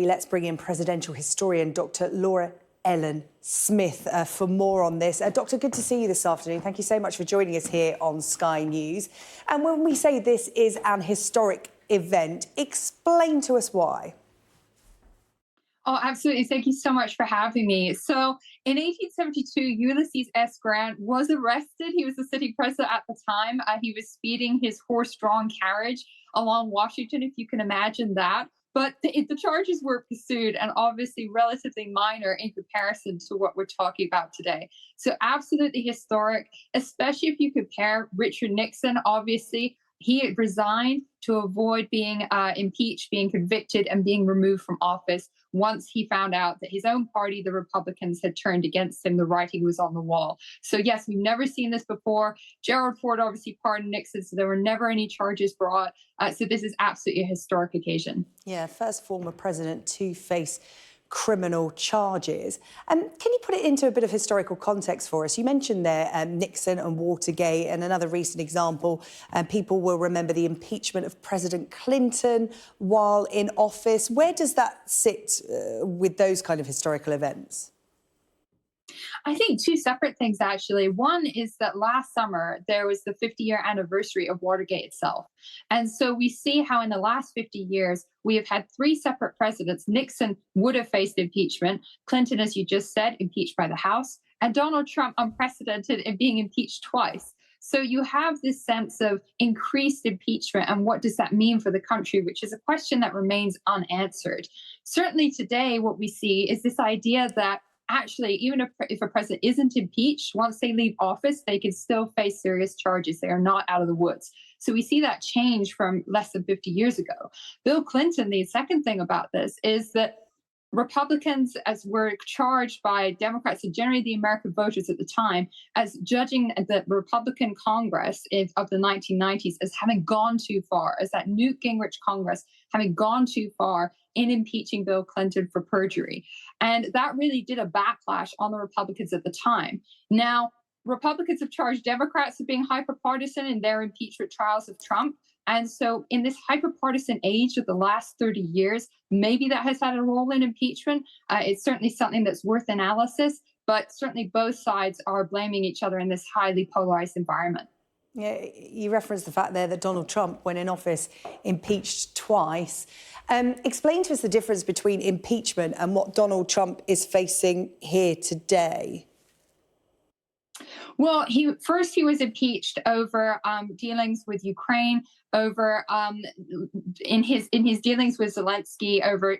Let's bring in presidential historian Dr. Laura Ellen Smith for more on this. Doctor, good to see you this afternoon. Thank you so much for joining us here on Sky News. And when we say this is an historic event, explain to us why. Oh, absolutely. Thank you so much for having me. So in 1872, Ulysses S. Grant was arrested. He was the sitting president at the time. He was speeding his horse-drawn carriage along Washington, if you can imagine that. But the charges were pursued and obviously relatively minor in comparison to what we're talking about today. So absolutely historic, especially if you compare Richard Nixon, obviously. He resigned to avoid being impeached, being convicted, and being removed from office once he found out that his own party, the Republicans, had turned against him. The writing was on the wall. So, yes, we've never seen this before. Gerald Ford obviously pardoned Nixon, so there were never any charges brought. So this is absolutely a historic occasion. Yeah, first former president to face criminal charges. Can you put it into a bit of historical context for us? You mentioned there Nixon and Watergate, and another recent example, people will remember the impeachment of President Clinton while in office. Where does that sit with those kind of historical events? I think two separate things, actually. One is that last summer, there was the 50-year anniversary of Watergate itself. And so we see how in the last 50 years, we have had three separate presidents. Nixon would have faced impeachment. Clinton, as you just said, impeached by the House. And Donald Trump, unprecedented in being impeached twice. So you have this sense of increased impeachment, and what does that mean for the country, which is a question that remains unanswered. Certainly today, what we see is this idea that actually, even if a president isn't impeached, once they leave office, they can still face serious charges. They are not out of the woods. So we see that change from less than 50 years ago. Bill Clinton, the second thing about this is that Republicans, as were charged by Democrats and generally the American voters at the time, as judging the Republican Congress of the 1990s as having gone too far, as that Newt Gingrich Congress having gone too far in impeaching Bill Clinton for perjury. And that really did a backlash on the Republicans at the time. Now, Republicans have charged Democrats with being hyperpartisan in their impeachment trials of Trump. And so in this hyperpartisan age of the last 30 years, maybe that has had a role in impeachment. It's certainly something that's worth analysis, but certainly both sides are blaming each other in this highly polarized environment. Yeah, you referenced the fact there that Donald Trump, when in office, impeached twice. Explain to us the difference between impeachment and what Donald Trump is facing here today. Well, he was impeached over dealings with Ukraine, over in his dealings with Zelensky, over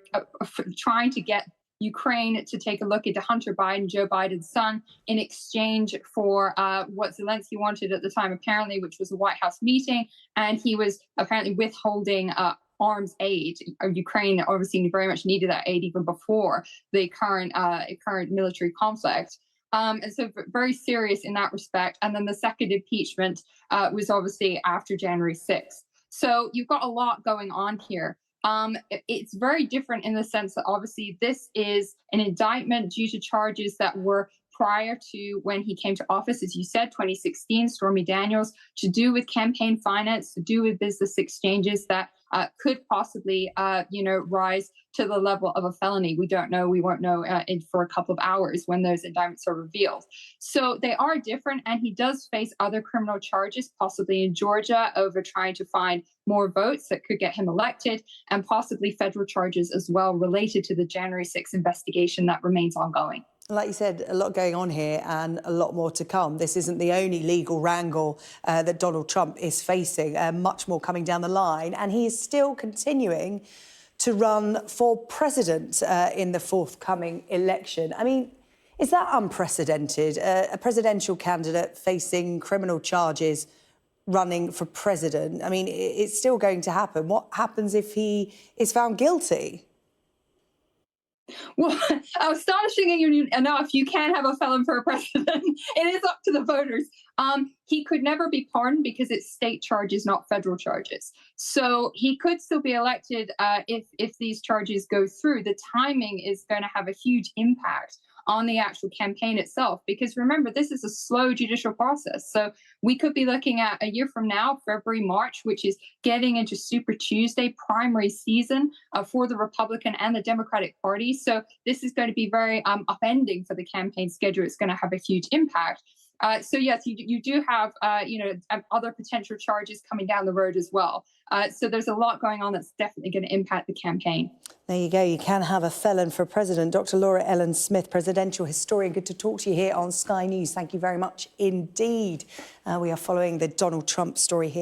trying to get Ukraine to take a look into Hunter Biden, Joe Biden's son, in exchange for what Zelensky wanted at the time, apparently, which was a White House meeting. And he was apparently withholding arms aid. Ukraine obviously very much needed that aid even before the current military conflict. And so very serious in that respect. And then the second impeachment was obviously after January 6th. So you've got a lot going on here. It's very different in the sense that obviously this is an indictment due to charges that were prior to when he came to office, as you said, 2016, Stormy Daniels, to do with campaign finance, to do with business exchanges that could possibly, rise to the level of a felony. We don't know. We won't know for a couple of hours when those indictments are revealed. So they are different, and he does face other criminal charges, possibly in Georgia over trying to find more votes that could get him elected, and possibly federal charges as well related to the January 6th investigation that remains ongoing. Like you said, a lot going on here and a lot more to come. This isn't the only legal wrangle that Donald Trump is facing, much more coming down the line. And he is still continuing to run for president in the forthcoming election. I mean, is that unprecedented? A presidential candidate facing criminal charges running for president? I mean, it's still going to happen. What happens if he is found guilty? Well, astonishingly enough, you can have a felon for a president. It is up to the voters. He could never be pardoned because it's state charges, not federal charges. So he could still be elected if these charges go through. The timing is going to have a huge impact on the actual campaign itself. Because remember, this is a slow judicial process. So we could be looking at a year from now, February, March, which is getting into Super Tuesday primary season for the Republican and the Democratic Party. So this is going to be very upending for the campaign schedule. It's going to have a huge impact. So yes, you do have other potential charges coming down the road as well. So there's a lot going on that's definitely going to impact the campaign. There you go. You can have a felon for president. Dr. Laura Ellen Smith, presidential historian. Good to talk to you here on Sky News. Thank you very much indeed. We are following the Donald Trump story here.